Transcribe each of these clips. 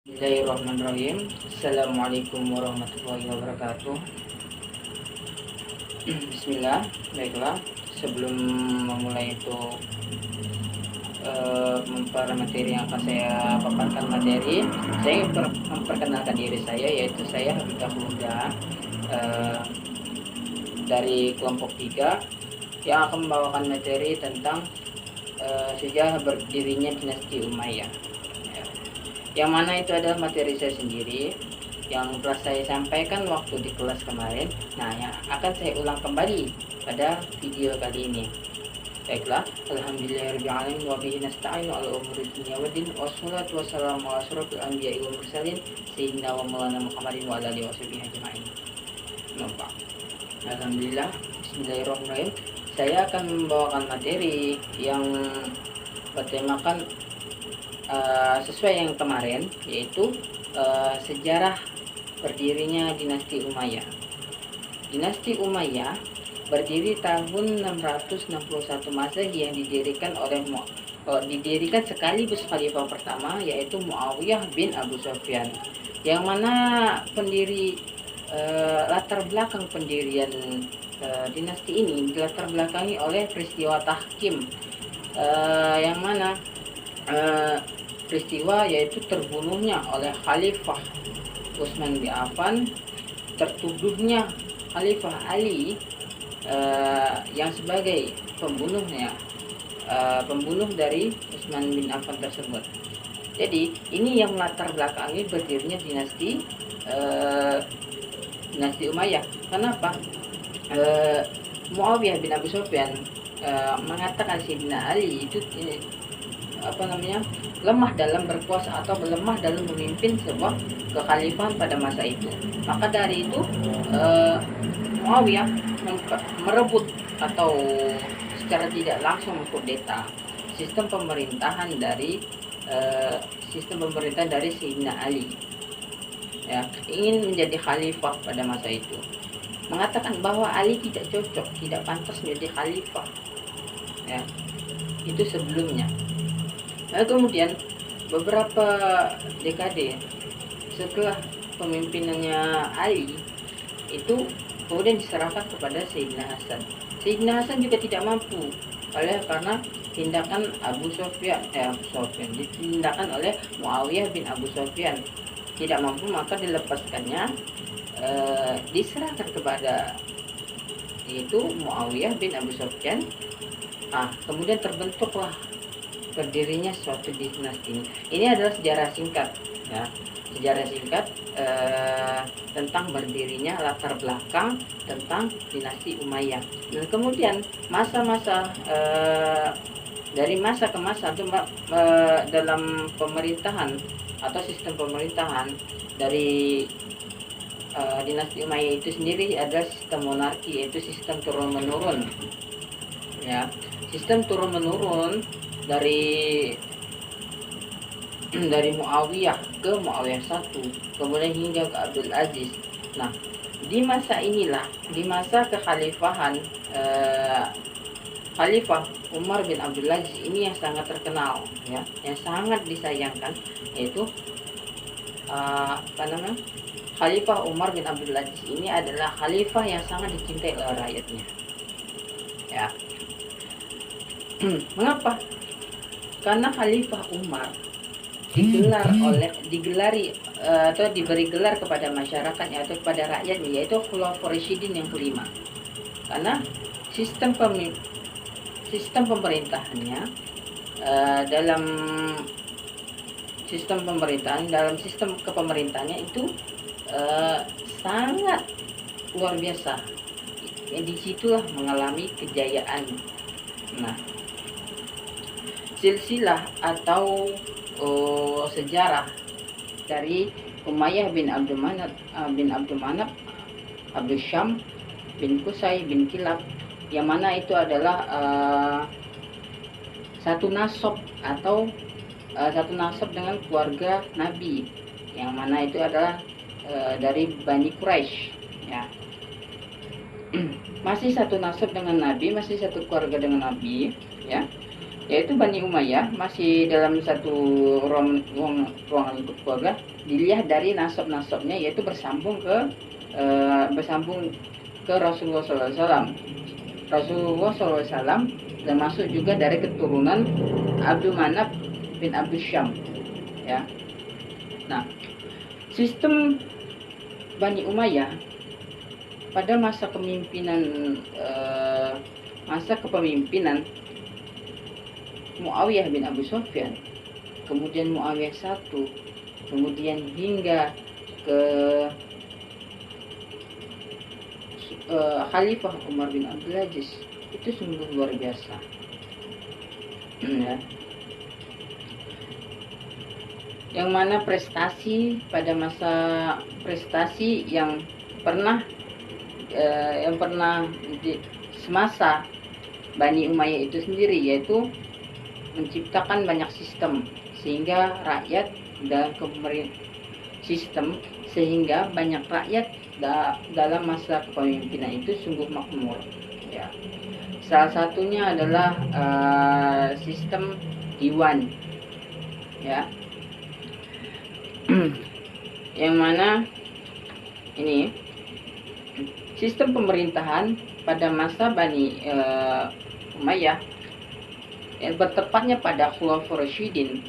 Bismillahirrahmanirrahim. Assalamualaikum warahmatullahi wabarakatuh. Bismillah. Baiklah, sebelum memulai itu materi yang akan saya paparkan materi, saya memperkenalkan diri saya, yaitu saya Habibah Huda dari kelompok 3 yang akan membawakan materi tentang sejarah berdirinya dinasti Umayyah. Yang mana itu adalah materi saya sendiri yang telah saya sampaikan waktu di kelas kemarin. Nah, yang akan saya ulang kembali pada video kali ini. Baiklah, alhamdulillahirabbil wa bihi nasta'inu ala umuri dunya waddin wassalatu wassalamu ala asyrofil anbiya'i wal mursalin sayyidina wa maulana Muhammadin wa ala alihi washabihi ajma'in. Alhamdulillah, bismillahirrahmanirrahim. Saya akan membawakan materi yang bertemakan sesuai yang kemarin, yaitu sejarah berdirinya dinasti Umayyah. Dinasti Umayyah berdiri tahun 661 Masehi yang didirikan sekaligus khalifah pertama, yaitu Muawiyah bin Abu Sufyan, yang mana pendiri latar belakang pendirian dinasti ini dilatar belakangi oleh peristiwa tahkim, yang mana peristiwa yaitu terbunuhnya oleh Khalifah Utsman bin Affan, tertuduhnya Khalifah Ali yang sebagai pembunuhnya, pembunuh dari Utsman bin Affan tersebut. Jadi ini yang melatar belakangi berdirinya dinasti Umayyah. Kenapa? Muawiyah bin Abi Sufyan mengatakan Sayyidina Ali itu lemah dalam berkuasa atau lemah dalam memimpin sebuah kekhalifahan pada masa itu. Maka dari itu Muawiyah merebut atau secara tidak langsung mengkudeta sistem pemerintahan dari Sayyidina Ali, ya, ingin menjadi khalifah pada masa itu, mengatakan bahwa Ali tidak cocok, tidak pantas menjadi khalifah, ya, itu sebelumnya. Nah, kemudian beberapa dekade setelah pemimpinannya Ali itu kemudian diserahkan kepada Sayyidina Hasan. Sayyidina Hasan juga tidak mampu karena tindakan tindakan oleh Muawiyah bin Abu Sufyan tidak mampu, maka dilepaskannya, diserahkan kepada yaitu Muawiyah bin Abu Sufyan. Kemudian terbentuklah berdirinya suatu dinasti ini. Ini adalah sejarah singkat, ya, sejarah singkat tentang berdirinya latar belakang tentang dinasti Umayyah. Dan kemudian masa-masa dari masa ke masa dalam pemerintahan atau sistem pemerintahan dari dinasti Umayyah itu sendiri adalah sistem monarki, yaitu sistem turun menurun, ya, sistem turun menurun dari Muawiyah ke Muawiyah 1, kemudian hingga ke Abdul Aziz. Nah, di masa inilah, di masa kekhalifahan Khalifah Umar bin Abdul Aziz ini yang sangat terkenal, ya, yang sangat disayangkan, yaitu Khalifah Umar bin Abdul Aziz ini adalah khalifah yang sangat dicintai oleh rakyatnya, ya. Mengapa? Karena Khalifah Umar diberi gelar kepada masyarakatnya atau kepada rakyatnya, yaitu Khulafaur Rasyidin yang kelima. Karena sistem pemerintahannya dalam sistem kepemerintahannya itu sangat luar biasa. Disitulah mengalami kejayaan. Nah, silsilah atau sejarah dari Umayyah bin Abdul Manaf, Abdul Syam bin Qusay bin Kilab, yang mana itu adalah satu nasab dengan keluarga Nabi, yang mana itu adalah dari Bani Quraisy, ya. Masih satu nasab dengan Nabi, masih satu keluarga dengan Nabi, ya. yaitu Bani Umayyah masih dalam satu ruangan lingkup keluarga. Dilihat dari nasab-nasabnya, yaitu bersambung ke Rasulullah SAW. Rasulullah SAW termasuk juga dari keturunan Abdul Manaf bin Abdul Syam, ya. Nah, sistem Bani Umayyah pada masa kepemimpinan Muawiyah bin Abu Sufyan, kemudian Muawiyah I, kemudian hingga ke Khalifah Umar bin Abdul Aziz, itu sungguh luar biasa. Ya. Yang mana prestasi yang pernah semasa Bani Umayyah itu sendiri, yaitu menciptakan banyak sistem sehingga rakyat dan sehingga banyak rakyat dalam masa kepemimpinan itu sungguh makmur, ya. Salah satunya adalah sistem diwan, ya. Yang mana ini sistem pemerintahan pada masa Bani Umayyah yang bertepatnya pada Khulafaur Rasyidin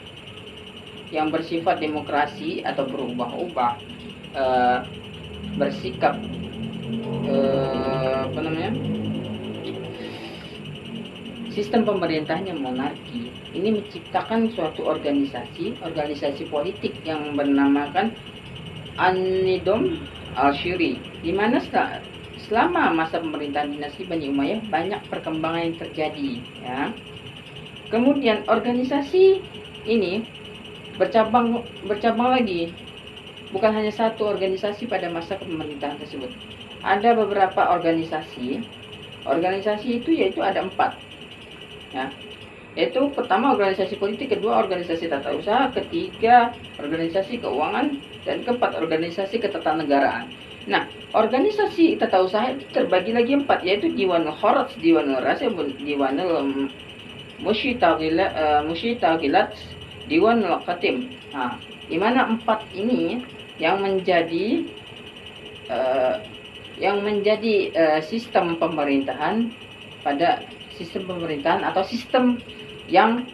yang bersifat demokrasi atau berubah-ubah, bersikap sistem pemerintahnya monarki. Ini menciptakan suatu organisasi politik yang bernamakan An-Nidham Al-Syiri, di mana selama masa pemerintahan dinasti Bani Umayyah banyak perkembangan yang terjadi, ya. Kemudian organisasi ini bercabang lagi. Bukan hanya satu organisasi pada masa pemerintahan tersebut. Ada beberapa organisasi. Organisasi itu yaitu ada 4. Ya. Yaitu pertama organisasi politik, kedua organisasi tata usaha, ketiga organisasi keuangan, dan keempat organisasi ketatanegaraan. Nah, organisasi tata usaha itu terbagi lagi 4, yaitu Diwanul Kharaj, Diwanul Rasib, Diwanul Musytagilat, Diwanul Khatim. Nah, di mana 4 ini yang menjadi sistem pemerintahan atau sistem yang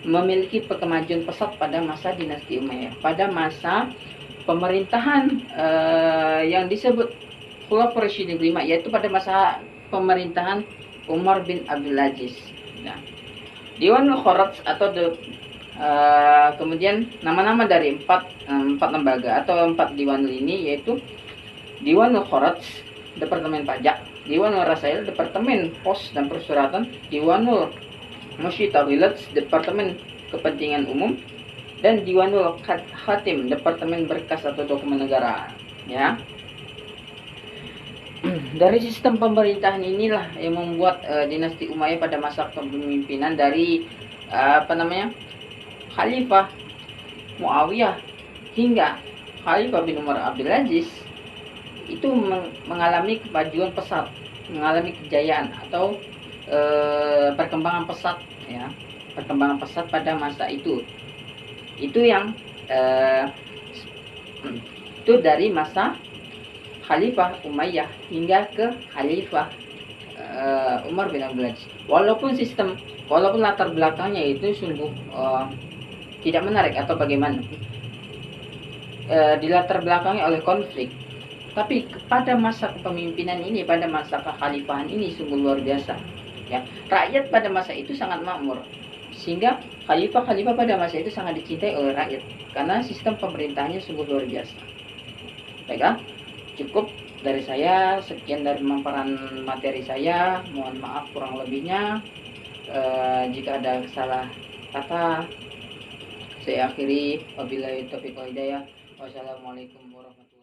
memiliki kemajuan pesat pada masa dinasti Umayyah, pada masa pemerintahan yang disebut Khulafaur Rasyidin 5, yaitu pada masa pemerintahan Umar bin Abdul Aziz. Nah, Diwanul Kharaj atau kemudian nama-nama dari 4 lembaga atau 4 diwanul ini, yaitu Diwanul Kharaj, Departemen Pajak; Diwanul Rasail, Departemen Pos dan Persuratan; Diwanul Musytagilat, Departemen Kepentingan Umum; dan Diwanul Khatim, Departemen Berkas atau Dokumen Negara, ya. Dari sistem pemerintahan inilah yang membuat dinasti Umayyah pada masa kepemimpinan dari Khalifah Muawiyah hingga Khalifah bin Umar Abdul Aziz itu mengalami kemajuan pesat, mengalami kejayaan atau perkembangan pesat, ya. Perkembangan pesat pada masa itu. Itu yang itu dari masa Khalifah Umayyah hingga ke Khalifah Umar bin Abdul Aziz. Walaupun latar belakangnya itu sungguh tidak menarik atau bagaimana, dilatar belakangi oleh konflik, tapi pada masa kepemimpinan ini, pada masa kekhalifahan ini sungguh luar biasa, ya. Rakyat pada masa itu sangat makmur, sehingga khalifah pada masa itu sangat dicintai oleh rakyat karena sistem pemerintahnya sungguh luar biasa. Baiklah, cukup dari saya, sekian dari pemaparan materi saya. Mohon maaf kurang lebihnya. Jika ada salah kata, saya akhiri. Wabillahi taufiq wal hidayah. Wassalamualaikum warahmatullahi wabarakatuh.